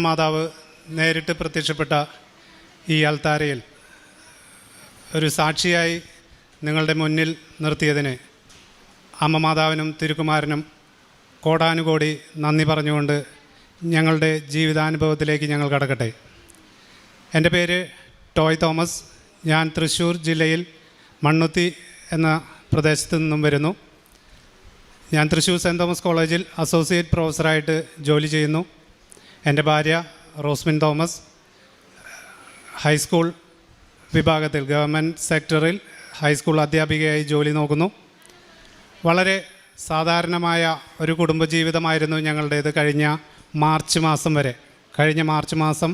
മാതാവ് നേരിട്ട് പ്രത്യക്ഷപ്പെട്ട ഈ അൾത്താരയിൽ ഒരു സാക്ഷിയായി നിങ്ങളുടെ മുന്നിൽ നിർത്തിയതിന് അമ്മ മാതാവിനും തിരുക്കുമാരനും കോടാനുകോടി നന്ദി പറഞ്ഞുകൊണ്ട് ഞങ്ങളുടെ ജീവിതാനുഭവത്തിലേക്ക് ഞങ്ങൾ കടക്കട്ടെ. എൻ്റെ പേര് ടോയ് തോമസ്. ഞാൻ തൃശ്ശൂർ ജില്ലയിൽ മണ്ണുത്തി എന്ന പ്രദേശത്തു നിന്നും വരുന്നു. ഞാൻ തൃശ്ശൂർ സെൻറ്റ് തോമസ് കോളേജിൽ അസോസിയേറ്റ് പ്രൊഫസറായിട്ട് ജോലി ചെയ്യുന്നു. എൻ്റെ ഭാര്യ റോസ്മിൻ തോമസ് ഹൈസ്കൂൾ വിഭാഗത്തിൽ ഗവൺമെൻറ് സെക്ടറിൽ ഹൈസ്കൂൾ അധ്യാപികയായി ജോലി നോക്കുന്നു. വളരെ സാധാരണമായ ഒരു കുടുംബജീവിതമായിരുന്നു ഞങ്ങളുടേത് കഴിഞ്ഞ മാർച്ച് മാസം വരെ. കഴിഞ്ഞ മാർച്ച് മാസം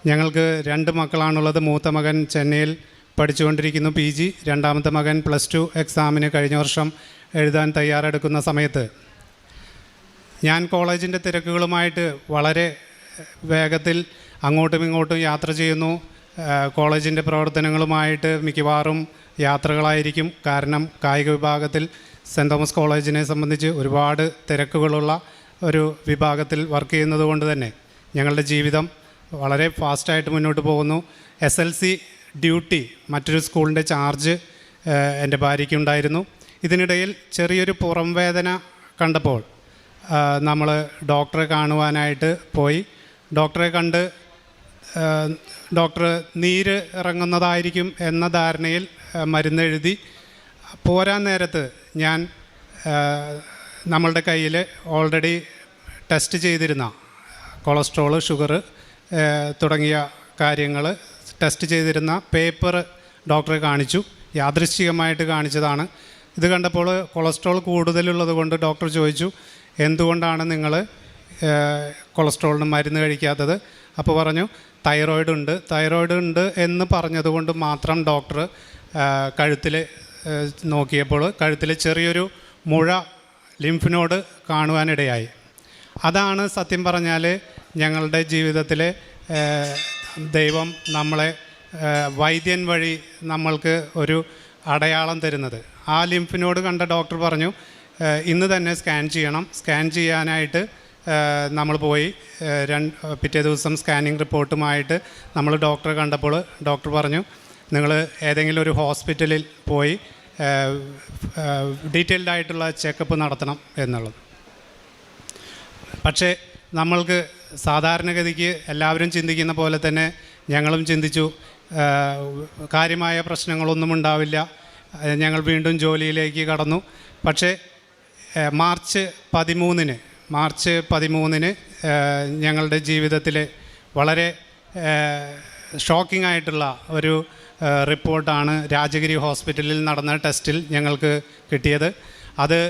ഞങ്ങൾക്ക് 2 മക്കളാണുള്ളത്. മൂത്ത മകൻ ചെന്നൈയിൽ പഠിച്ചുകൊണ്ടിരിക്കുന്നു PG. രണ്ടാമത്തെ മകൻ +2 എക്സാമിന് കഴിഞ്ഞ വർഷം എഴുതാൻ തയ്യാറെടുക്കുന്ന സമയത്ത് ഞാൻ കോളേജിൻ്റെ തിരക്കുകളുമായിട്ട് വളരെ വേഗത്തിൽ അങ്ങോട്ടും ഇങ്ങോട്ടും യാത്ര ചെയ്യുന്നു. കോളേജിൻ്റെ പ്രവർത്തനങ്ങളുമായിട്ട് മിക്കവാറും യാത്രകളായിരിക്കും. കാരണം കായിക വിഭാഗത്തിൽ സെൻറ്റ് തോമസ് കോളേജിനെ സംബന്ധിച്ച് ഒരുപാട് തിരക്കുകളുള്ള ഒരു വിഭാഗത്തിൽ വർക്ക് ചെയ്യുന്നത് കൊണ്ട് തന്നെ ഞങ്ങളുടെ ജീവിതം വളരെ ഫാസ്റ്റായിട്ട് മുന്നോട്ട് പോകുന്നു. SLC ഡ്യൂട്ടി മറ്റൊരു സ്കൂളിൻ്റെ ചാർജ് എൻ്റെ ഭാര്യയ്ക്കുണ്ടായിരുന്നു. ഇതിനിടയിൽ ചെറിയൊരു പുറം വേദന കണ്ടപ്പോൾ നമ്മൾ ഡോക്ടറെ കാണുവാനായിട്ട് പോയി. ഡോക്ടറെ കണ്ട് ഡോക്ടർ നീര് ഇറങ്ങുന്നതായിരിക്കും എന്ന ധാരണയിൽ മരുന്നെഴുതി. പോരാൻ നേരത്ത് ഞാൻ നമ്മളുടെ കയ്യിൽ ഓൾറെഡി ടെസ്റ്റ് ചെയ്തിരുന്ന കൊളസ്ട്രോൾ, ഷുഗർ തുടങ്ങിയ കാര്യങ്ങൾ ടെസ്റ്റ് ചെയ്തിരുന്ന പേപ്പർ ഡോക്ടറെ കാണിച്ചു. യാദൃശ്ചികമായിട്ട് കാണിച്ചതാണ്. ഇത് കണ്ടപ്പോൾ കൊളസ്ട്രോൾ കൂടുതലുള്ളത് കൊണ്ട് ഡോക്ടർ ചോദിച്ചു, എന്തുകൊണ്ടാണ് നിങ്ങൾ കൊളസ്ട്രോളിന് മരുന്ന് കഴിക്കാത്തത്? അപ്പോൾ പറഞ്ഞു തൈറോയിഡ് ഉണ്ട് എന്ന് പറഞ്ഞതുകൊണ്ട് മാത്രം ഡോക്ടർ കഴുത്തിൽ നോക്കിയപ്പോൾ കഴുത്തിൽ ചെറിയൊരു മുഴ ലിംഫ് നോഡ് കാണുവാനിടയായി. അതാണ് സത്യം പറഞ്ഞാൽ ഞങ്ങളുടെ ജീവിതത്തിൽ ദൈവം നമ്മളെ വൈദ്യൻ വഴി നമ്മൾക്ക് ഒരു അടയാളം തരുന്നത്. ആ ലിംഫ് നോഡ് കണ്ട ഡോക്ടർ പറഞ്ഞു ഇന്ന് തന്നെ സ്കാൻ ചെയ്യണം. സ്കാൻ ചെയ്യാനായിട്ട് നമ്മൾ പോയി. പിറ്റേ ദിവസം സ്കാനിങ് റിപ്പോർട്ടുമായിട്ട് നമ്മൾ ഡോക്ടറെ കണ്ടപ്പോൾ ഡോക്ടർ പറഞ്ഞു നിങ്ങൾ ഏതെങ്കിലും ഒരു ഹോസ്പിറ്റലിൽ പോയി ഡീറ്റെയിൽഡായിട്ടുള്ള ചെക്കപ്പ് നടത്തണം എന്നുള്ളത്. പക്ഷേ നമ്മൾക്ക് സാധാരണഗതിക്ക് എല്ലാവരും ചിന്തിക്കുന്ന പോലെ തന്നെ ഞങ്ങളും ചിന്തിച്ചു കാര്യമായ പ്രശ്നങ്ങളൊന്നും ഉണ്ടാവില്ല. ഞങ്ങൾ വീണ്ടും ജോലിയിലേക്ക് കടന്നു. പക്ഷേ മാർച്ച് 13 ഞങ്ങളുടെ ജീവിതത്തിൽ വളരെ ഷോക്കിംഗ് ആയിട്ടുള്ള ഒരു റിപ്പോർട്ടാണ് രാജഗിരി ഹോസ്പിറ്റലിൽ നടന്ന ടെസ്റ്റിൽ ഞങ്ങൾക്ക് കിട്ടിയത്. അത്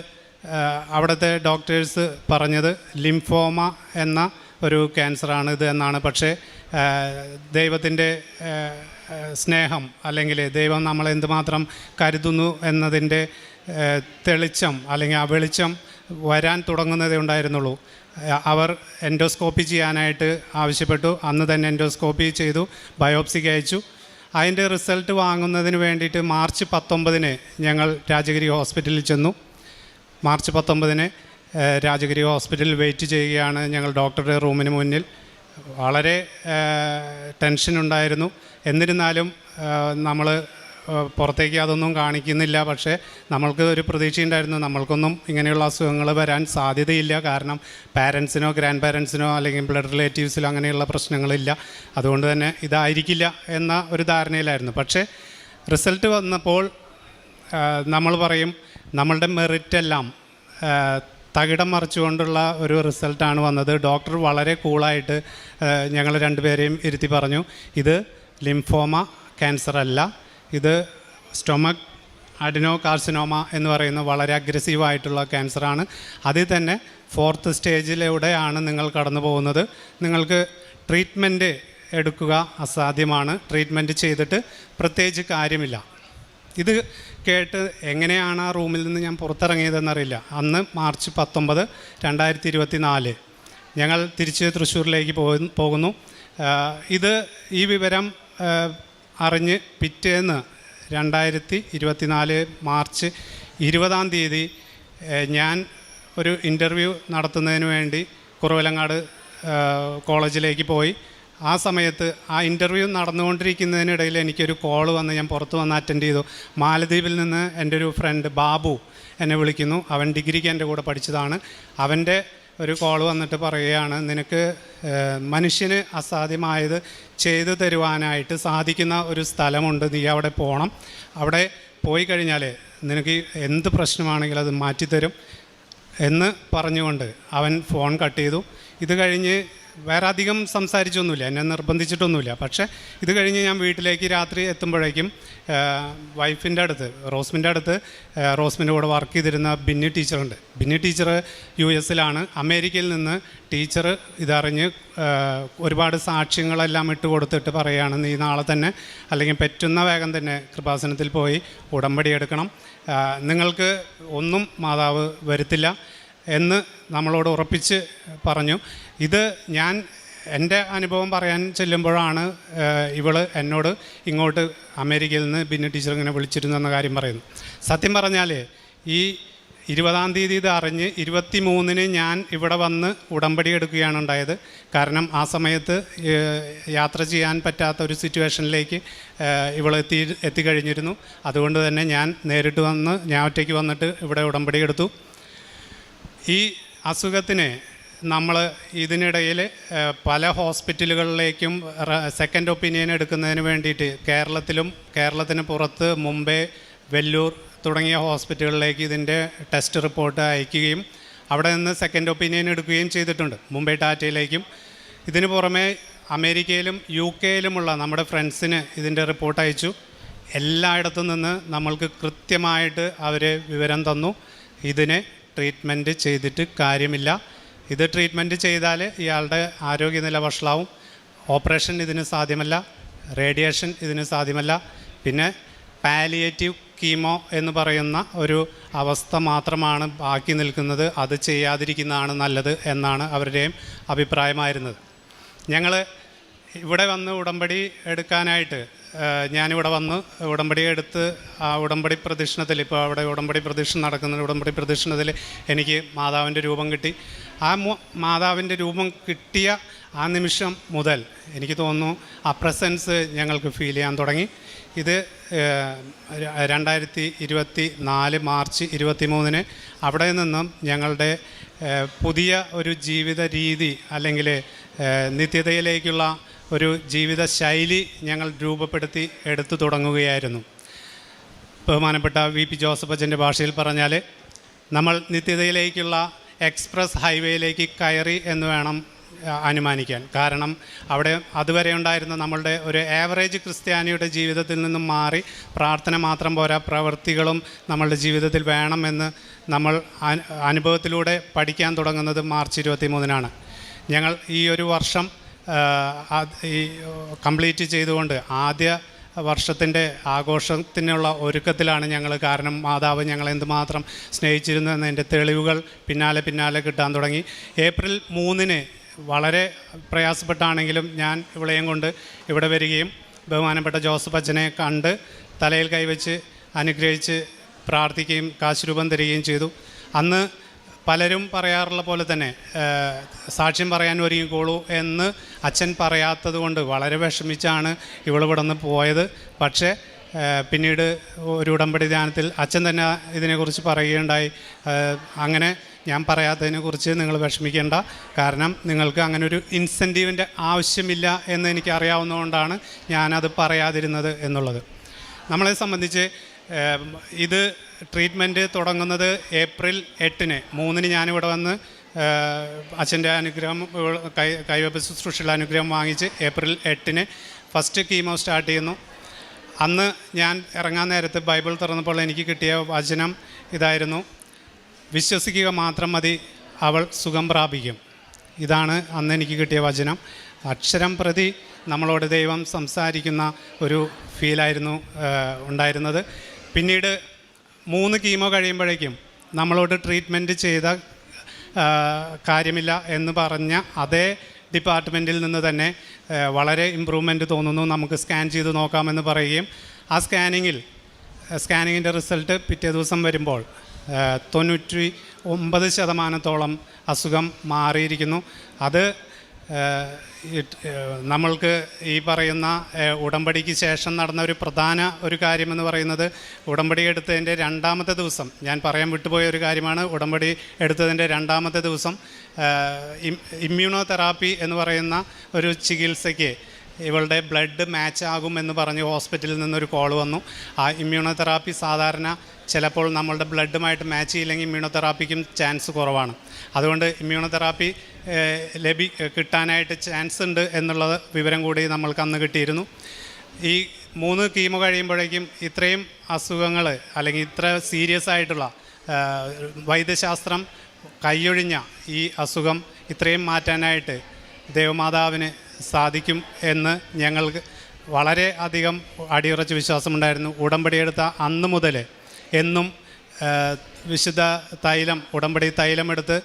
അവിടുത്തെ ഡോക്ടേഴ്സ് പറഞ്ഞത് ലിംഫോമ എന്ന ഒരു ക്യാൻസറാണ് ഇത് എന്നാണ്. പക്ഷേ ദൈവത്തിൻ്റെ സ്നേഹം അല്ലെങ്കിൽ ദൈവം നമ്മളെ എന്തുമാത്രം കരുതുന്നു എന്നതിൻ്റെ തെളിച്ചം അല്ലെങ്കിൽ ആ വെളിച്ചം വരാൻ തുടങ്ങുന്നതേ ഉണ്ടായിരുന്നുള്ളൂ. അവർ എൻഡോസ്കോപ്പി ചെയ്യാനായിട്ട് ആവശ്യപ്പെട്ടു. അന്ന് തന്നെ എൻഡോസ്കോപ്പി ചെയ്തു, ബയോപ്സിക്ക് അയച്ചു. അതിൻ്റെ റിസൾട്ട് വാങ്ങുന്നതിന് വേണ്ടിയിട്ട് മാർച്ച് 19 ഞങ്ങൾ രാജഗിരി ഹോസ്പിറ്റലിൽ ചെന്നു. മാർച്ച് 19 രാജഗിരി ഹോസ്പിറ്റലിൽ വെയിറ്റ് ചെയ്യുകയാണ് ഞങ്ങൾ ഡോക്ടറുടെ റൂമിന് മുന്നിൽ. വളരെ ടെൻഷനുണ്ടായിരുന്നു. എന്നിരുന്നാലും നമ്മൾ പുറത്തേക്ക് അതൊന്നും കാണിക്കുന്നില്ല. പക്ഷേ നമ്മൾക്ക് ഒരു പ്രതീക്ഷയുണ്ടായിരുന്നു നമ്മൾക്കൊന്നും ഇങ്ങനെയുള്ള അസുഖങ്ങൾ വരാൻ സാധ്യതയില്ല. കാരണം പാരൻസിനോ ഗ്രാൻഡ് പാരൻസിനോ അല്ലെങ്കിൽ ബ്ലഡ് റിലേറ്റീവ്സിലോ അങ്ങനെയുള്ള പ്രശ്നങ്ങളില്ല. അതുകൊണ്ട് തന്നെ ഇതായിരിക്കില്ല എന്ന ഒരു ധാരണയിലായിരുന്നു. പക്ഷേ റിസൾട്ട് വന്നപ്പോൾ നമ്മൾ പറയും നമ്മളുടെ മെറിറ്റെല്ലാം തകിടം മറിച്ചുകൊണ്ടുള്ള ഒരു റിസൾട്ടാണ് വന്നത്. ഡോക്ടർ വളരെ കൂളായിട്ട് ഞങ്ങൾ 2 പേരെയും ഇരുത്തി പറഞ്ഞു, ഇത് ലിംഫോമ ക്യാൻസർ അല്ല, ഇത് സ്റ്റൊമക് അഡിനോ കാർസിനോമ എന്ന് പറയുന്ന വളരെ അഗ്രസീവായിട്ടുള്ള ക്യാൻസറാണ്. അതിൽ തന്നെ 4th സ്റ്റേജിലൂടെയാണ് നിങ്ങൾ കടന്നു പോകുന്നത്. നിങ്ങൾക്ക് ട്രീറ്റ്മെൻറ്റ് എടുക്കുക അസാധ്യമാണ്. ട്രീറ്റ്മെൻറ്റ് ചെയ്തിട്ട് പ്രത്യേകിച്ച് കാര്യമില്ല. ഇത് കേട്ട് എങ്ങനെയാണ് ആ റൂമിൽ നിന്ന് ഞാൻ പുറത്തിറങ്ങിയതെന്നറിയില്ല. അന്ന് മാർച്ച് 19, 2024 ഞങ്ങൾ തിരിച്ച് തൃശ്ശൂരിലേക്ക് പോകുന്നു. ഈ വിവരം അറിഞ്ഞ് പിറ്റേന്ന് 2024 മാർച്ച് 20 ഞാൻ ഒരു ഇൻ്റർവ്യൂ നടത്തുന്നതിന് വേണ്ടി കുറവിലങ്ങാട് കോളേജിലേക്ക് പോയി. ആ സമയത്ത് ആ ഇൻ്റർവ്യൂ നടന്നുകൊണ്ടിരിക്കുന്നതിനിടയിൽ എനിക്കൊരു കോൾ വന്ന് ഞാൻ പുറത്ത് വന്ന് അറ്റൻഡ് ചെയ്തു. മാലദ്വീപിൽ നിന്ന് എൻ്റെ ഒരു ഫ്രണ്ട് ബാബു എന്നെ വിളിക്കുന്നു. അവൻ ഡിഗ്രിക്ക് എൻ്റെ കൂടെ പഠിച്ചതാണ്. അവൻ്റെ ഒരു കോൾ വന്നിട്ട് പറയുകയാണ്, നിനക്ക് മനുഷ്യന് അസാധ്യമായത് ചെയ്തു തരുവാനായിട്ട് സാധിക്കുന്ന ഒരു സ്ഥലമുണ്ട്, നീ അവിടെ പോകണം. അവിടെ പോയി കഴിഞ്ഞാൽ നിനക്ക് എന്ത് പ്രശ്നമാണെങ്കിലും അത് മാറ്റിത്തരും എന്ന് പറഞ്ഞുകൊണ്ട് അവൻ ഫോൺ കട്ട് ചെയ്തു. ഇത് കഴിഞ്ഞ് വേറെ അധികം സംസാരിച്ചൊന്നുമില്ല, എന്നെ നിർബന്ധിച്ചിട്ടൊന്നുമില്ല. പക്ഷേ ഇത് കഴിഞ്ഞ് ഞാൻ വീട്ടിലേക്ക് രാത്രി എത്തുമ്പോഴേക്കും വൈഫിൻ്റെ അടുത്ത്, റോസ്മിൻ്റെ അടുത്ത്, റോസ്മിൻ്റെ കൂടെ വർക്ക് ചെയ്തിരുന്ന ബിന്നി ടീച്ചറുണ്ട്. ബിന്നി ടീച്ചർ US-ലാണ്. അമേരിക്കയിൽ നിന്ന് ടീച്ചർ ഇതറിഞ്ഞ് ഒരുപാട് സാക്ഷ്യങ്ങളെല്ലാം ഇട്ട് കൊടുത്തിട്ട് പറയുകയാണ്, നീ നാളെ തന്നെ അല്ലെങ്കിൽ പറ്റുന്ന വേഗം തന്നെ കൃപാസനത്തിൽ പോയി ഉടമ്പടി എടുക്കണം, നിങ്ങൾക്ക് ഒന്നും മാതാവ് വരുത്തില്ല എന്ന് നമ്മളോട് ഉറപ്പിച്ച് പറഞ്ഞു. ഇത് ഞാൻ എൻ്റെ അനുഭവം പറയാൻ ചെല്ലുമ്പോഴാണ് ഇവൾ എന്നോട് ഇങ്ങോട്ട് അമേരിക്കയിൽ നിന്ന് ബിന്നി ടീച്ചർ ഇങ്ങനെ വിളിച്ചിരുന്നു എന്ന കാര്യം പറയുന്നു. സത്യം പറഞ്ഞാൽ ഈ 20-ാം തീയതി ഇത് അറിഞ്ഞ് 23-ന് ഞാൻ ഇവിടെ വന്ന് ഉടമ്പടി എടുക്കുകയാണ് ഉണ്ടായത്. കാരണം ആ സമയത്ത് യാത്ര ചെയ്യാൻ പറ്റാത്ത ഒരു സിറ്റുവേഷനിലേക്ക് ഇവൾ എത്തിക്കഴിഞ്ഞിരുന്നു. അതുകൊണ്ട് തന്നെ ഞാൻ നേരിട്ട് വന്ന് ഞാൻ ഒറ്റയ്ക്ക് വന്നിട്ട് ഇവിടെ ഉടമ്പടി എടുത്തു. ഈ അസുഖത്തിന് നമ്മൾ ഇതിനിടയിൽ പല ഹോസ്പിറ്റലുകളിലേക്കും സെക്കൻഡ് ഒപ്പീനിയൻ എടുക്കുന്നതിന് വേണ്ടിയിട്ട് കേരളത്തിന് പുറത്ത് മുംബൈ, വെല്ലൂർ തുടങ്ങിയ ഹോസ്പിറ്റലുകളിലേക്ക് ഇതിൻ്റെ ടെസ്റ്റ് റിപ്പോർട്ട് അയക്കുകയും അവിടെ നിന്ന് സെക്കൻഡ് ഒപ്പീനിയൻ എടുക്കുകയും ചെയ്തിട്ടുണ്ട്, മുംബൈ ടാറ്റയിലേക്കും. ഇതിന് പുറമെ അമേരിക്കയിലും UK-യിലുമുള്ള നമ്മുടെ ഫ്രണ്ട്സിന് ഇതിൻ്റെ റിപ്പോർട്ട് അയച്ചു. എല്ലായിടത്തു നിന്ന് നമ്മൾക്ക് കൃത്യമായിട്ട് അവർ വിവരം തന്നു, ഇതിനെ ട്രീറ്റ്മെൻറ്റ് ചെയ്തിട്ട് കാര്യമില്ല, ഇത് ട്രീറ്റ്മെൻറ്റ് ചെയ്താൽ ഇയാളുടെ ആരോഗ്യനില വഷളാവും, ഓപ്പറേഷൻ ഇതിന് സാധ്യമല്ല, റേഡിയേഷൻ ഇതിന് സാധ്യമല്ല, പിന്നെ പാലിയേറ്റീവ് കീമോ എന്ന് പറയുന്ന ഒരു അവസ്ഥ മാത്രമാണ് ബാക്കി നിൽക്കുന്നത്, അത് ചെയ്യാതിരിക്കുന്നതാണ് നല്ലത് എന്നാണ് അവരുടെയും അഭിപ്രായമായിരുന്നത്. ഞങ്ങൾ ഇവിടെ വന്ന് ഉടമ്പടി എടുക്കാനായിട്ട് ഞാനിവിടെ വന്ന് ഉടമ്പടി എടുത്ത് ആ ഉടമ്പടി പ്രദക്ഷിണത്തിൽ, ഇപ്പോൾ അവിടെ ഉടമ്പടി പ്രദക്ഷിണം നടക്കുന്നത്, ഉടമ്പടി പ്രദക്ഷിണത്തിൽ എനിക്ക് മാതാവിൻ്റെ രൂപം കിട്ടി. ആ മാതാവിൻ്റെ രൂപം കിട്ടിയ ആ നിമിഷം മുതൽ എനിക്ക് തോന്നുന്നു ആ പ്രസൻസ് ഞങ്ങൾക്ക് ഫീൽ ചെയ്യാൻ തുടങ്ങി. ഇത് 2024 മാർച്ച് 23-ന് അവിടെ നിന്നും ഞങ്ങളുടെ പുതിയ ഒരു ജീവിത രീതി അല്ലെങ്കിൽ നിത്യതയിലേക്കുള്ള ഒരു ജീവിത ശൈലി ഞങ്ങൾ രൂപപ്പെടുത്തി എടുത്തു തുടങ്ങുകയായിരുന്നു. ബഹുമാനപ്പെട്ട VP ജോസഫ് അച്ഛൻ്റെ ഭാഷയിൽ പറഞ്ഞാൽ നമ്മൾ നിത്യതയിലേക്കുള്ള എക്സ്പ്രസ് ഹൈവേയിലേക്ക് കയറി എന്ന് വേണം അനുമാനിക്കാൻ. കാരണം അവിടെ അതുവരെ ഉണ്ടായിരുന്ന നമ്മളുടെ ഒരു ആവറേജ് ക്രിസ്ത്യാനിയുടെ ജീവിതത്തിൽ നിന്നും മാറി പ്രാർത്ഥന മാത്രം പോരാ, പ്രവൃത്തികളും നമ്മളുടെ ജീവിതത്തിൽ വേണമെന്ന് നമ്മൾ അനുഭവത്തിലൂടെ പഠിക്കാൻ തുടങ്ങുന്നത് മാർച്ച് 23-നാണ്. ഞങ്ങൾ ഈ ഒരു വർഷം ഈ കംപ്ലീറ്റ് ചെയ്തുകൊണ്ട് ആദ്യ വർഷത്തിൻ്റെ ആഘോഷത്തിനുള്ള ഒരുക്കത്തിലാണ് ഞങ്ങൾ. കാരണം മാതാവ് ഞങ്ങൾ എന്തുമാത്രം സ്നേഹിച്ചിരുന്നു എന്നതിൻ്റെ തെളിവുകൾ പിന്നാലെ കിട്ടാൻ തുടങ്ങി. ഏപ്രിൽ 3-ന് വളരെ പ്രയാസപ്പെട്ടാണെങ്കിലും ഞാൻ ഇവളെയും കൊണ്ട് ഇവിടെ വരികയും ബഹുമാനപ്പെട്ട ജോസഫ് അച്ഛനെ കണ്ട് തലയിൽ കൈവച്ച് അനുഗ്രഹിച്ച് പ്രാർത്ഥിക്കുകയും കാശുരൂപം തരികയും ചെയ്തു. അന്ന് പലരും പറയാറുള്ള പോലെ തന്നെ സാക്ഷ്യം പറയാൻ ഒരുങ്ങിക്കോളൂ എന്ന് അച്ഛൻ പറയാത്തത് കൊണ്ട് വളരെ വിഷമിച്ചാണ് ഇവളിവിടെ നിന്ന് പോയത്. പക്ഷേ പിന്നീട് ഒരു ഉടമ്പടി ധ്യാനത്തിൽ അച്ഛൻ തന്നെ ഇതിനെക്കുറിച്ച് പറയുകയുണ്ടായി. അങ്ങനെ ഞാൻ പറയാത്തതിനെക്കുറിച്ച് നിങ്ങൾ വിഷമിക്കേണ്ട, കാരണം നിങ്ങൾക്ക് അങ്ങനെ ഒരു ഇൻസെൻറ്റീവിൻ്റെ ആവശ്യമില്ല എന്ന് എനിക്ക് അറിയാവുന്നതുകൊണ്ടാണ് ഞാനത് പറയാതിരുന്നത് എന്നുള്ളത്. നമ്മളെ സംബന്ധിച്ച് ഇത് ട്രീറ്റ്മെൻറ്റ് തുടങ്ങുന്നത് ഏപ്രിൽ 8-ന് 3-ന് ഞാനിവിടെ വന്ന് അച്ഛൻ്റെ അനുഗ്രഹം കൈവപ്പ് ശുശ്രൂഷയുടെ അനുഗ്രഹം വാങ്ങിച്ച് ഏപ്രിൽ 8-ന് ഫസ്റ്റ് കീമോ സ്റ്റാർട്ട് ചെയ്യുന്നു. അന്ന് ഞാൻ ഇറങ്ങാൻ നേരത്ത് ബൈബിൾ തുറന്നപ്പോൾ എനിക്ക് കിട്ടിയ വചനം ഇതായിരുന്നു: വിശ്വസിക്കുക മാത്രം മതി, അവൾ സുഖം പ്രാപിക്കും. ഇതാണ് അന്ന് എനിക്ക് കിട്ടിയ വചനം. അക്ഷരം പ്രതി നമ്മളോട് ദൈവം സംസാരിക്കുന്ന ഒരു ഫീലായിരുന്നു ഉണ്ടായിരുന്നത്. പിന്നീട് 3 കീമോ കഴിയുമ്പോഴേക്കും നമ്മളോട് ട്രീറ്റ്മെൻറ്റ് ചെയ്ത കാര്യമില്ല എന്ന് പറഞ്ഞ അതേ ഡിപ്പാർട്ട്മെൻറ്റിൽ നിന്ന് തന്നെ വളരെ ഇമ്പ്രൂവ്മെൻറ്റ് തോന്നുന്നു, നമുക്ക് സ്കാൻ ചെയ്ത് നോക്കാമെന്ന് പറയുകയും ആ സ്കാനിങ്ങിൻ്റെ റിസൾട്ട് പിറ്റേ ദിവസം വരുമ്പോൾ 99% അസുഖം മാറിയിരിക്കുന്നു. അത് നമ്മൾക്ക് ഈ പറയുന്ന ഉടമ്പടിക്ക് ശേഷം നടന്ന ഒരു പ്രധാന ഒരു കാര്യമെന്ന് പറയുന്നത്, ഉടമ്പടി എടുത്തതിൻ്റെ രണ്ടാമത്തെ ദിവസം, ഞാൻ പറയാൻ വിട്ടുപോയ ഒരു കാര്യമാണ്, ഉടമ്പടി എടുത്തതിൻ്റെ രണ്ടാമത്തെ ദിവസം ഇമ്മ്യൂണോ തെറാപ്പി എന്ന് പറയുന്ന ഒരു ചികിത്സയ്ക്ക് ഇവളുടെ ബ്ലഡ് മാച്ച് ആകും എന്ന് പറഞ്ഞ് ഹോസ്പിറ്റലിൽ നിന്നൊരു കോൾ വന്നു. ആ ഇമ്മ്യൂണോ തെറാപ്പി സാധാരണ ചിലപ്പോൾ നമ്മളുടെ ബ്ലഡുമായിട്ട് മാച്ച് ചെയ്യില്ലെങ്കിൽ ഇമ്മ്യൂണോ തെറാപ്പിക്കും ചാൻസ് കുറവാണ്. അതുകൊണ്ട് ഇമ്മ്യൂണോ തെറാപ്പി കിട്ടാനായിട്ട് ചാൻസ് ഉണ്ട് എന്നുള്ള വിവരം കൂടി നമ്മൾക്ക് അന്ന് കിട്ടിയിരുന്നു. ഈ 3 കീമോ കഴിയുമ്പോഴേക്കും ഇത്രയും അസുഖങ്ങൾ അല്ലെങ്കിൽ ഇത്ര സീരിയസ് ആയിട്ടുള്ള വൈദ്യശാസ്ത്രം കൈയൊഴിഞ്ഞ ഈ അസുഖം ഇത്രയും മാറ്റാനായിട്ട് ദേവമാതാവിന് സാധിക്കും എന്ന് ഞങ്ങൾക്ക് വളരെ അധികം അടിയുറച്ച വിശ്വാസമുണ്ടായിരുന്നു. ഉടമ്പടിയെടുത്ത അന്ന് മുതൽ എന്നും വിശുദ്ധ തൈലം, ഉടമ്പടി തൈലമെടുത്ത്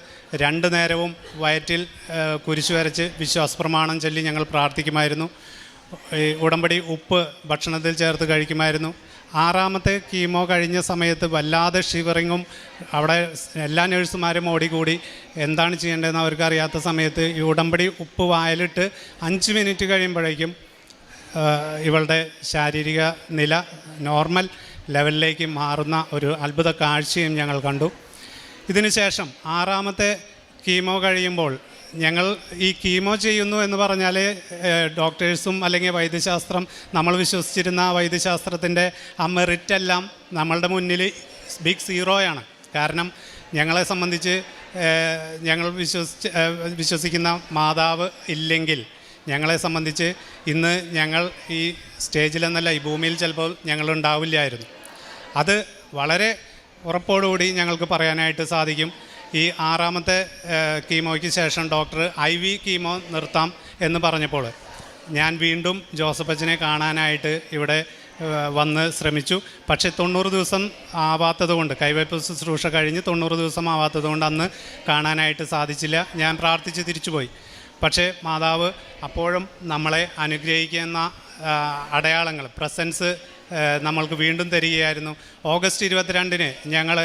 2 നേരവും വയറ്റിൽ കുരിശു വരച്ച് വിശ്വാസപ്രമാണം ചൊല്ലി ഞങ്ങൾ പ്രാർത്ഥിക്കുമായിരുന്നു. ഈ ഉടമ്പടി ഉപ്പ് ഭക്ഷണത്തിൽ ചേർത്ത് കഴിക്കുമായിരുന്നു. 6ാമത്തെ കീമോ കഴിഞ്ഞ സമയത്ത് വല്ലാതെ ഷിവറിങ്ങും, അവിടെ എല്ലാ നഴ്സുമാരും ഓടിക്കൂടി എന്താണ് ചെയ്യേണ്ടതെന്ന് അവർക്ക് അറിയാത്ത സമയത്ത് ഈ ഉടമ്പടി ഉപ്പ് വായിലിട്ട് 5 മിനിറ്റ് കഴിയുമ്പോഴേക്കും ഇവളുടെ ശാരീരിക നില നോർമൽ ലെവലിലേക്ക് മാറുന്ന ഒരു അത്ഭുത കാഴ്ചയും ഞങ്ങൾ കണ്ടു. ഇതിനുശേഷം 6ാമത്തെ കീമോ കഴിയുമ്പോൾ ഞങ്ങൾ ഈ കീമോ ചെയ്യുന്നു എന്ന് പറഞ്ഞാൽ ഡോക്ടേഴ്സും അല്ലെങ്കിൽ വൈദ്യശാസ്ത്രം, നമ്മൾ വിശ്വസിച്ചിരുന്ന വൈദ്യശാസ്ത്രത്തിൻ്റെ ആ മെറിറ്റെല്ലാം നമ്മളുടെ മുന്നിൽ ബിഗ് സീറോയാണ്. കാരണം ഞങ്ങളെ സംബന്ധിച്ച് ഞങ്ങൾ വിശ്വസിക്കുന്ന മാതാവ് ഇല്ലെങ്കിൽ ഞങ്ങളെ സംബന്ധിച്ച് ഇന്ന് ഞങ്ങൾ ഈ സ്റ്റേജിലെന്നല്ല ഈ ഭൂമിയിൽ ചിലപ്പോൾ ഞങ്ങളുണ്ടാവില്ലായിരുന്നു. അത് വളരെ ഉറപ്പോടുകൂടി ഞങ്ങൾക്ക് പറയാനായിട്ട് സാധിക്കും. ഈ 6ാമത്തെ കീമോയ്ക്ക് ശേഷം ഡോക്ടർ IV കീമോ നിർത്താം എന്ന് പറഞ്ഞപ്പോൾ ഞാൻ വീണ്ടും ജോസഫ് അച്ഛനെ കാണാനായിട്ട് ഇവിടെ വന്ന് ശ്രമിച്ചു. പക്ഷേ 90 ദിവസം ആവാത്തത് കൊണ്ട്, കൈവയ്പ് ശുശ്രൂഷ കഴിഞ്ഞ് 90 ദിവസം ആവാത്തത് കൊണ്ട് അന്ന് കാണാനായിട്ട് സാധിച്ചില്ല. ഞാൻ പ്രാർത്ഥിച്ച് തിരിച്ചുപോയി. പക്ഷേ മാതാവ് അപ്പോഴും നമ്മളെ അനുഗ്രഹിക്കുന്ന അടയാളങ്ങൾ, പ്രസൻസ് നമ്മൾക്ക് വീണ്ടും തരികയായിരുന്നു. ഓഗസ്റ്റ് 22-ന് ഞങ്ങൾ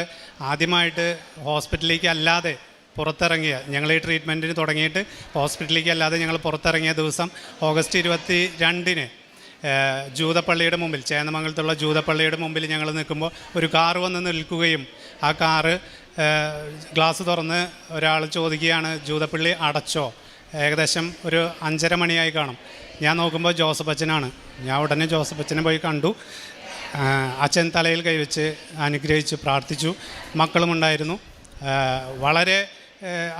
ആദ്യമായിട്ട് ഹോസ്പിറ്റലിലേക്ക് അല്ലാതെ പുറത്തിറങ്ങിയ, ഞങ്ങൾ ഈ ട്രീറ്റ്മെൻറ്റിന് തുടങ്ങിയിട്ട് ഹോസ്പിറ്റലിലേക്ക് അല്ലാതെ ഞങ്ങൾ പുറത്തിറങ്ങിയ ദിവസം ഓഗസ്റ്റ് 22-ന് ജൂതപ്പള്ളിയുടെ മുമ്പിൽ, ചേന്നമംഗലത്തുള്ള ജൂതപ്പള്ളിയുടെ മുമ്പിൽ ഞങ്ങൾ നിൽക്കുമ്പോൾ ഒരു കാറ് വന്ന് നിൽക്കുകയും ആ കാറ് ഗ്ലാസ് തുറന്ന് ഒരാൾ ചോദിക്കുകയാണ്, ജൂതപ്പള്ളി അടച്ചോ? ഏകദേശം ഒരു 5:30 മണിയായി കാണും. ഞാൻ നോക്കുമ്പോൾ ജോസഫ് അച്ഛനാണ്. ഞാൻ ഉടനെ ജോസഫ് അച്ഛനെ പോയി കണ്ടു. അച്ഛൻ തലയിൽ കൈവച്ച് അനുഗ്രഹിച്ച് പ്രാർത്ഥിച്ചു. മക്കളുമുണ്ടായിരുന്നു. വളരെ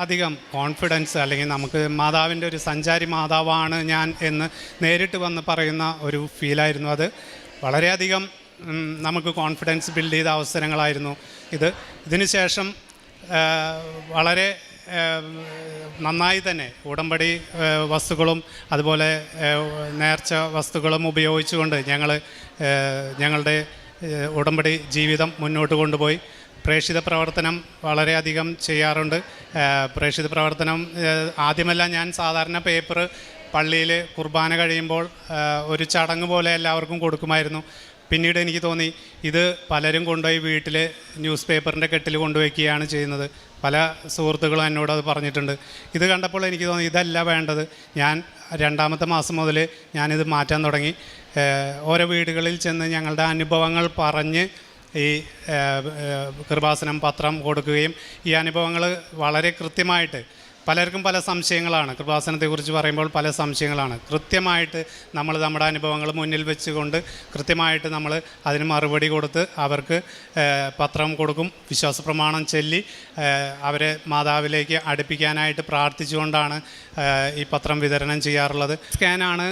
അധികം കോൺഫിഡൻസ്, അല്ലെങ്കിൽ നമുക്ക് മാതാവിൻ്റെ ഒരു സഞ്ചാരി മാതാവാണ് ഞാൻ എന്ന് നേരിട്ട് വന്ന് പറയുന്ന ഒരു ഫീലായിരുന്നു അത്. വളരെയധികം നമുക്ക് കോൺഫിഡൻസ് ബിൽഡ് ചെയ്ത അവസരങ്ങളായിരുന്നു ഇതിന് ശേഷം വളരെ നന്നായി തന്നെ ഉടമ്പടി വസ്തുക്കളും അതുപോലെ നേർച്ച വസ്തുക്കളും ഉപയോഗിച്ചുകൊണ്ട് ഞങ്ങളുടെ ഉടമ്പടി ജീവിതം മുന്നോട്ട് കൊണ്ടുപോയി. പ്രേക്ഷിത പ്രവർത്തനം വളരെയധികം ചെയ്യാറുണ്ട്. പ്രേക്ഷിത പ്രവർത്തനം ആദ്യമെല്ലാം ഞാൻ സാധാരണ പേപ്പർ പള്ളിയിൽ കുർബാന കഴിയുമ്പോൾ ഒരു ചടങ്ങ് പോലെ എല്ലാവർക്കും കൊടുക്കുമായിരുന്നു. പിന്നീട് എനിക്ക് തോന്നി ഇത് പലരും കൊണ്ടുപോയി വീട്ടിൽ ന്യൂസ് പേപ്പറിൻ്റെ കെട്ടിൽ കൊണ്ടുവയ്ക്കുകയാണ് ചെയ്യുന്നത്. പല സുഹൃത്തുക്കളും എന്നോട് അത് പറഞ്ഞിട്ടുണ്ട്. ഇത് കണ്ടപ്പോൾ എനിക്ക് തോന്നി ഇതല്ല വേണ്ടത്. ഞാൻ 2ാമത്തെ മാസം മുതൽ ഞാനിത് മാറ്റാൻ തുടങ്ങി. ഓരോ വീടുകളിൽ ചെന്ന് ഞങ്ങളുടെ അനുഭവങ്ങൾ പറഞ്ഞ് ഈ കൃപാസനം പത്രം കൊടുക്കുകയും ഈ അനുഭവങ്ങൾ വളരെ കൃത്യമായിട്ട്, പലർക്കും പല സംശയങ്ങളാണ്, കൃപാസനത്തെക്കുറിച്ച് പറയുമ്പോൾ പല സംശയങ്ങളാണ്. കൃത്യമായിട്ട് നമ്മൾ നമ്മുടെ അനുഭവങ്ങൾ മുന്നിൽ വെച്ചുകൊണ്ട് കൃത്യമായിട്ട് നമ്മൾ അതിന് മറുപടി കൊടുത്ത് അവർക്ക് പത്രം കൊടുക്കും. വിശ്വാസപ്രമാണം ചൊല്ലി അവരെ മാതാവിലേക്ക് അടുപ്പിക്കാനായിട്ട് പ്രാർത്ഥിച്ചുകൊണ്ടാണ് ഈ പത്രം വിതരണം ചെയ്യാറുള്ളത്. സ്കാനാണ്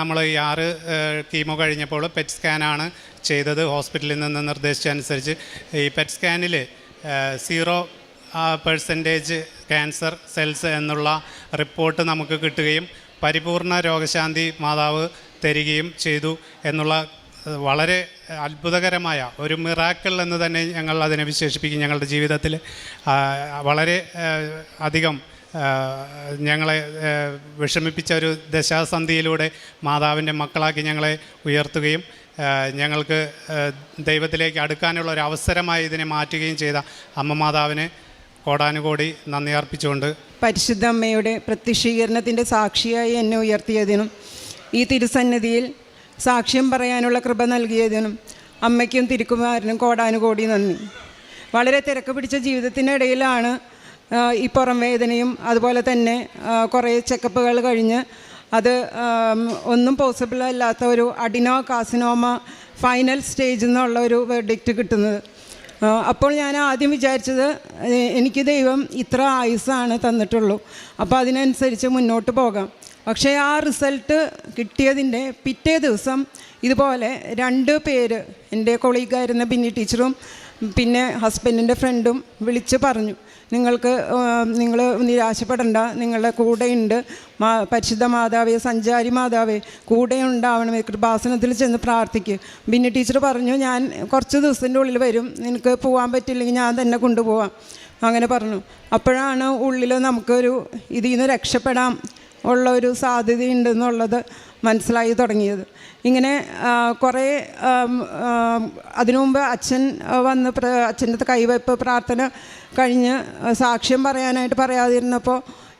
നമ്മൾ ഈ 6 കീമോ കഴിഞ്ഞപ്പോൾ പെറ്റ് സ്കാനാണ് ചെയ്തത്. ഹോസ്പിറ്റലിൽ നിന്ന് നിർദ്ദേശിച്ചനുസരിച്ച് ഈ പെറ്റ് സ്കാനിൽ 0% ക്യാൻസർ സെൽസ് എന്നുള്ള റിപ്പോർട്ട് നമുക്ക് കിട്ടുകയും പരിപൂർണ രോഗശാന്തി മാതാവ് തരികയും ചെയ്തു എന്നുള്ള വളരെ അത്ഭുതകരമായ ഒരു മിറാക്കിൾ എന്ന് തന്നെ ഞങ്ങൾ അതിനെ വിശേഷിപ്പിക്കും. ഞങ്ങളുടെ ജീവിതത്തിൽ വളരെ അധികം ഞങ്ങളെ വിഷമിപ്പിച്ച ഒരു ദശാസന്ധിയിലൂടെ മാതാവിൻ്റെ മക്കളാക്കി ഞങ്ങളെ ഉയർത്തുകയും ഞങ്ങൾക്ക് ദൈവത്തിലേക്ക് അടുക്കാനുള്ള ഒരു അവസരമായി ഇതിനെ മാറ്റുകയും ചെയ്ത അമ്മ മാതാവിനെ കോടാനുകോടി നന്ദി അർപ്പിച്ചുകൊണ്ട് പരിശുദ്ധ അമ്മയുടെ പ്രത്യക്ഷീകരണത്തിൻ്റെ സാക്ഷിയായി എന്നെ ഉയർത്തിയതിനും ഈ തിരുസന്നിധിയിൽ സാക്ഷ്യം പറയാനുള്ള കൃപ നൽകിയതിനും അമ്മയ്ക്കും തിരുക്കുമാരനും കോടാനുകോടി നന്ദി. വളരെ തിരക്ക് പിടിച്ച ജീവിതത്തിനിടയിലാണ് ഈ പുറം വേദനയും അതുപോലെ തന്നെ കുറേ ചെക്കപ്പുകൾ കഴിഞ്ഞ് അത് ഒന്നും പോസിബിൾ അല്ലാത്ത ഒരു അഡിനോ കാസിനോമ ഫൈനൽ സ്റ്റേജ് എന്നുള്ള ഒരു വെർഡിക്റ്റ് കിട്ടുന്നത്. അപ്പോൾ ഞാൻ ആദ്യം വിചാരിച്ചത് എനിക്ക് ദൈവം ഇത്ര ആയുസ്സാണ് തന്നിട്ടുള്ളൂ, അപ്പോൾ അതിനനുസരിച്ച് മുന്നോട്ട് പോകാം. പക്ഷേ ആ റിസൾട്ട് കിട്ടിയതിൻ്റെ പിറ്റേ ദിവസം ഇതുപോലെ 2 പേര്, എൻ്റെ കൊളീഗായിരുന്ന ബിന്നി ടീച്ചറും പിന്നെ ഹസ്ബൻഡിൻ്റെ ഫ്രണ്ടും വിളിച്ച് പറഞ്ഞു, നിങ്ങൾ നിരാശപ്പെടണ്ട, നിങ്ങളുടെ കൂടെയുണ്ട്, പരിശുദ്ധ മാതാവേ, സഞ്ചാരി മാതാവേ, കൂടെ ഉണ്ടാവണമേ, കൃപാസനത്തിൽ ചെന്ന് പ്രാർത്ഥിക്കുക. ബിന്നി ടീച്ചർ പറഞ്ഞു, ഞാൻ കുറച്ച് ദിവസത്തിൻ്റെ ഉള്ളിൽ വരും, നിനക്ക് പോകാൻ പറ്റില്ലെങ്കിൽ ഞാൻ തന്നെ കൊണ്ടുപോകാം, അങ്ങനെ പറഞ്ഞു. അപ്പോഴാണ് ഉള്ളിൽ നമുക്കൊരു ഇതിൽ നിന്ന് രക്ഷപ്പെടാൻ ഉള്ള ഒരു സാധ്യതയുണ്ടെന്നുള്ളത് മനസ്സിലായി തുടങ്ങിയത്. ഇങ്ങനെ കുറേ അതിനു മുമ്പ് അച്ഛൻ വന്ന് അച്ഛൻ്റെ കൈവയ്പ്പ് പ്രാർത്ഥന കഴിഞ്ഞ് സാക്ഷ്യം പറയാനായിട്ട് പറയാതിരുന്നപ്പോൾ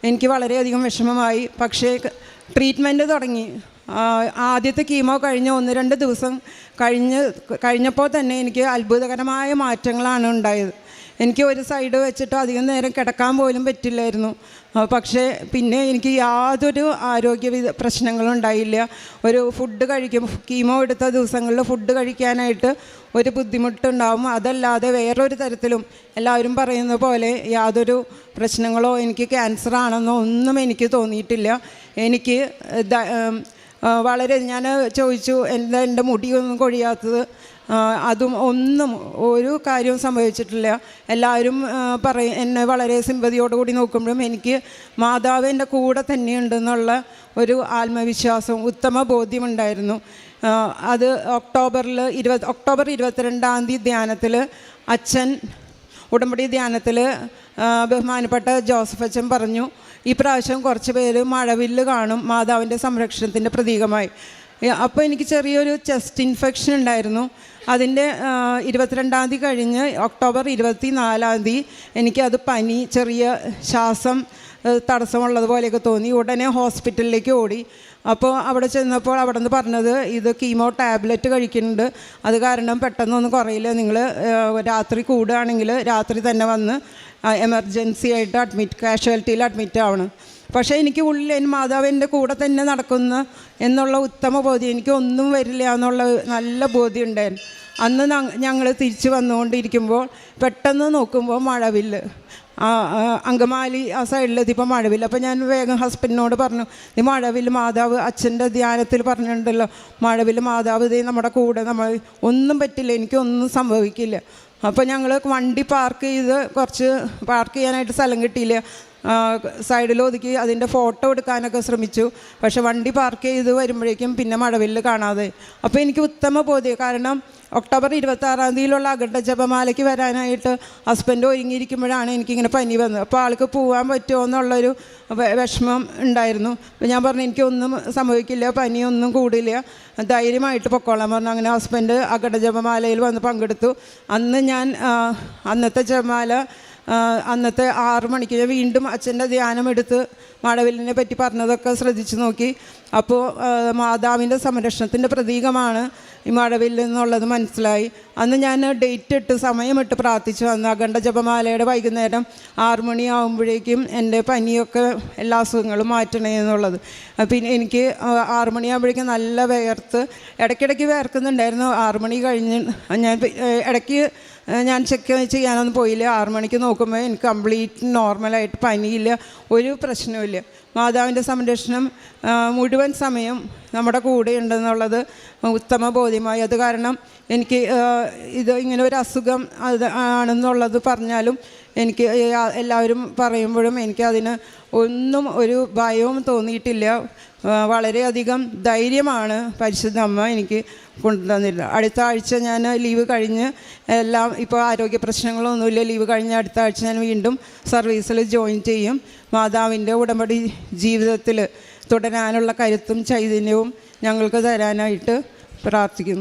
എനിക്ക് വളരെയധികം വിഷമമായി. പക്ഷേ ട്രീറ്റ്മെൻറ്റ് തുടങ്ങി. ആദ്യത്തെ കീമോ കഴിഞ്ഞ് 1-2 ദിവസം കഴിഞ്ഞപ്പോൾ തന്നെ എനിക്ക് അത്ഭുതകരമായ മാറ്റങ്ങളാണ് ഉണ്ടായത്. എനിക്ക് ഒരു സൈഡ് വെച്ചിട്ട് അധികം നേരം കിടക്കാൻ പോലും പറ്റില്ലായിരുന്നു. പക്ഷേ പിന്നെ എനിക്ക് യാതൊരു ആരോഗ്യ പ്രശ്നങ്ങളും ഉണ്ടായില്ല. ഒരു ഫുഡ് കീമോ എടുത്ത ദിവസങ്ങളിൽ ഫുഡ് കഴിക്കാനായിട്ട് ഒരു ബുദ്ധിമുട്ടുണ്ടാവും. അതല്ലാതെ വേറൊരു തരത്തിലും എല്ലാവരും പറയുന്ന പോലെ യാതൊരു പ്രശ്നങ്ങളോ എനിക്ക് ക്യാൻസർ ആണെന്നോ ഒന്നും എനിക്ക് തോന്നിയിട്ടില്ല. എനിക്ക് വളരെ ഞാൻ ചോദിച്ചു, എന്താ എൻ്റെ മുടിയൊന്നും കൊഴിയാത്തത്? അതും ഒന്നും ഒരു കാര്യവും സംഭവിച്ചിട്ടില്ല. എല്ലാവരും എന്നെ വളരെ സിമ്പതിയോടുകൂടി നോക്കുമ്പോഴും എനിക്ക് മാതാവ് എൻ്റെ കൂടെ തന്നെയുണ്ടെന്നുള്ള ഒരു ആത്മവിശ്വാസവും ഉത്തമ ബോധ്യമുണ്ടായിരുന്നു. അത് ഒക്ടോബർ 22-ാം തീയതി ധ്യാനത്തിൽ അച്ഛൻ ഉടമ്പടി ധ്യാനത്തിൽ ബഹുമാനപ്പെട്ട ജോസഫ് അച്ഛൻ പറഞ്ഞു, ഈ പ്രാവശ്യം കുറച്ച് പേര് മഴവില്ല് കാണും മാതാവിൻ്റെ സംരക്ഷണത്തിൻ്റെ പ്രതീകമായി. അപ്പോൾ എനിക്ക് ചെറിയൊരു ചെസ്റ്റ് ഇൻഫെക്ഷൻ ഉണ്ടായിരുന്നു. അതിൻ്റെ 22-ാം തീയതി കഴിഞ്ഞ് ഒക്ടോബർ 24-ാം തീയതി എനിക്കത് പനി, ചെറിയ ശ്വാസം തടസ്സമുള്ളതുപോലെയൊക്കെ തോന്നി. ഉടനെ ഹോസ്പിറ്റലിലേക്ക് ഓടി. അപ്പോൾ അവിടെ ചെന്നപ്പോൾ അവിടെ നിന്ന് പറഞ്ഞത്, ഇത് കീമോ ടാബ്ലറ്റ് കഴിക്കുന്നുണ്ട്, അത് കാരണം പെട്ടെന്നൊന്നും കുറയില്ല, നിങ്ങൾ രാത്രി കൂടുകയാണെങ്കിൽ രാത്രി തന്നെ വന്ന് എമർജൻസി ആയിട്ട് കാഷ്വാലിറ്റിയിൽ അഡ്മിറ്റ് ആവണം. പക്ഷേ എനിക്ക് ഉള്ളിൽ മാതാവ് എൻ്റെ കൂടെ തന്നെ നടക്കുന്ന എന്നുള്ള ഉത്തമ ബോധ്യം, എനിക്ക് ഒന്നും വരില്ല എന്നുള്ള നല്ല ബോധ്യം ഉണ്ടായിരുന്നു. അന്ന് ഞങ്ങൾ തിരിച്ച് വന്നുകൊണ്ടിരിക്കുമ്പോൾ പെട്ടെന്ന് നോക്കുമ്പോൾ മഴവില്ല്, അങ്കമാലി ആ സൈഡിലെത്തിയപ്പോൾ മഴവില്ല. അപ്പോൾ ഞാൻ വേഗം ഹസ്ബൻഡിനോട് പറഞ്ഞു, ഈ മഴവില്ല് മാതാവ് അച്ഛൻ്റെ ധ്യാനത്തിൽ പറഞ്ഞിട്ടുണ്ടല്ലോ, മഴവില്ല് മാതാവ് ഇതേ നമ്മുടെ കൂടെ, നമ്മൾ ഒന്നും പറ്റില്ല, എനിക്കൊന്നും സംഭവിക്കില്ല. അപ്പോൾ ഞങ്ങൾ വണ്ടി പാർക്ക് ചെയ്യാനായിട്ട് സ്ഥലം കിട്ടിയില്ല. സൈഡിൽ ഒതുക്കി അതിൻ്റെ ഫോട്ടോ എടുക്കാനൊക്കെ ശ്രമിച്ചു. പക്ഷെ വണ്ടി പാർക്ക് ചെയ്ത് വരുമ്പോഴേക്കും പിന്നെ മഴവില്ല് കാണാതെ. അപ്പോൾ എനിക്ക് ഉത്തമ ബോധ്യം, കാരണം ഒക്ടോബർ 26-ാം തീയതിയിലുള്ള അഖണ്ഡ ജപമാലയ്ക്ക് വരാനായിട്ട് ഹസ്ബൻഡ് ഒരുങ്ങിയിരിക്കുമ്പോഴാണ് എനിക്കിങ്ങനെ പനി വന്നത്. അപ്പോൾ ആൾക്ക് പോകാൻ പറ്റുമോ എന്നുള്ളൊരു വിഷമം ഉണ്ടായിരുന്നു. അപ്പോൾ ഞാൻ പറഞ്ഞു, എനിക്കൊന്നും സംഭവിക്കില്ല, പനിയൊന്നും കൂടില്ല, ധൈര്യമായിട്ട് പൊക്കോളാൻ പറഞ്ഞു. അങ്ങനെ ഹസ്ബൻഡ് അഖണ്ഡ ജപമാലയിൽ വന്ന് പങ്കെടുത്തു. അന്ന് ഞാൻ അന്നത്തെ ജപമാല അന്നത്തെ 6 മണിക്ക് ഞാൻ വീണ്ടും അച്ഛൻ്റെ ധ്യാനം എടുത്ത് മഴവില്ലിനെ പറ്റി പറഞ്ഞതൊക്കെ ശ്രദ്ധിച്ചു നോക്കി. അപ്പോൾ മാതാവിൻ്റെ സംരക്ഷണത്തിൻ്റെ പ്രതീകമാണ് ഈ മഴവില്ല് എന്നുള്ളത് മനസ്സിലായി. അന്ന് ഞാൻ ഡേറ്റ് ഇട്ട് സമയമിട്ട് പ്രാർത്ഥിച്ചു. അന്ന് അഖണ്ഡ ജപമാലയുടെ വൈകുന്നേരം 6 മണിയാകുമ്പോഴേക്കും എൻ്റെ പനിയൊക്കെ എല്ലാ അസുഖങ്ങളും മാറ്റണേ എന്നുള്ളത്. പിന്നെ എനിക്ക് 6 മണിയാകുമ്പോഴേക്കും നല്ല ഇടയ്ക്കിടയ്ക്ക് വേർക്കുന്നുണ്ടായിരുന്നു. 6 മണി കഴിഞ്ഞ് ഞാൻ ചെക്ക് ചെയ്യാനൊന്നും പോയില്ല. 6 മണിക്ക് നോക്കുമ്പോൾ എനിക്ക് കംപ്ലീറ്റ് നോർമലായിട്ട്, പനിയില്ല, ഒരു പ്രശ്നവുമില്ല. മാതാവിൻ്റെ സംരക്ഷണം മുഴുവൻ സമയം നമ്മുടെ കൂടെ ഉണ്ടെന്നുള്ളത് ഉത്തമ ബോധ്യമായി. അത് കാരണം എനിക്ക് ഇത് ഇങ്ങനെ ഒരു അസുഖം ആണെന്നുള്ളത് പറഞ്ഞാലും എനിക്ക് എല്ലാവരും പറയുമ്പോഴും എനിക്കതിന് ഒന്നും ഒരു ഭയവും തോന്നിയിട്ടില്ല. വളരെയധികം ധൈര്യമാണ് പരിശുദ്ധ അമ്മ എനിക്ക് കൊണ്ടുതന്നില്ല. അടുത്ത ആഴ്ച ഞാൻ ലീവ് കഴിഞ്ഞ് എല്ലാം ഇപ്പോൾ ആരോഗ്യ പ്രശ്നങ്ങളൊന്നുമില്ല. ലീവ് കഴിഞ്ഞ് അടുത്ത ആഴ്ച ഞാൻ വീണ്ടും സർവീസിൽ ജോയിൻ ചെയ്യും. മാതാവിൻ്റെ ഉടമ്പടി ജീവിതത്തിൽ തുടരാനുള്ള കരുത്തും ചൈതന്യവും ഞങ്ങൾക്ക് തരാനായിട്ട് പ്രാർത്ഥിക്കുന്നു.